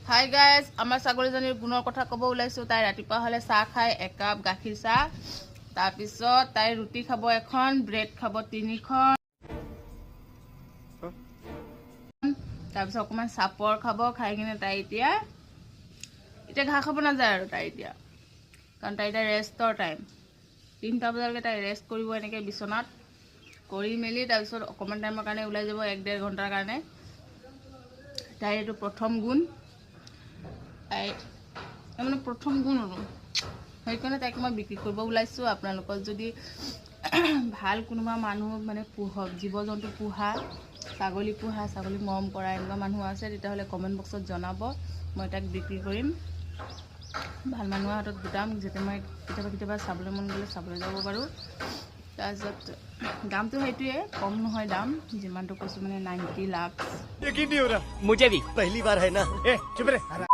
Hi guys, আমাৰ ছাগলীজনীৰ গুণৰ কথা ক'ব ওলাইছোঁ। তাই ৰাতিপুৱা হ'লে চাহ খায়, একাপ গাখীৰ চাহ। তাৰপিছত তাই ৰুটি খাব এখন, ব্ৰেড খাব 3খন। তাৰপিছত অকণমান চাপৰ খাব। খাই কিনে তাই এতিয়া ঘাঁহ খাব নাযায় আৰু তাই এতিয়া, কাৰণ তাই এতিয়া ৰেষ্টৰ টাইম। 3টা বজালৈকে তাই ৰেষ্ট কৰিব এনেকৈ বিচনাত কৰি মেলি তাৰপিছত অকণমান টাইমৰ কাৰণে ওলাই যাব, 1-1.5 ঘণ্টাৰ কাৰণে। তাইৰ এইটো প্ৰথম গুণ। তাই মানে প্ৰথম গুণ আৰু সেইকাৰণে তাইক মই বিক্ৰী কৰিব ওলাইছোঁ। আপোনালোকৰ যদি ভাল কোনোবা মানুহ মানে জীৱ জন্তু পোহা, ছাগলী পোহা, ছাগলী মৰম কৰা এনেকুৱা মানুহ আছে তেতিয়াহ'লে কমেণ্ট বক্সত জনাব। মই তাক বিক্ৰী কৰিম, ভাল মানুহৰ হাতত গোটাম, যাতে মই কেতিয়াবা চাবলৈ মন গ'লে চাবলৈ যাব পাৰোঁ। তাৰপিছত দামটো সেইটোৱে, কম নহয় দাম, যিমানটো কৈছোঁ মানে 90 লাখ। यकीन नहीं हो रहा मुझे भी पहली बार है ना। ए चुप रहे।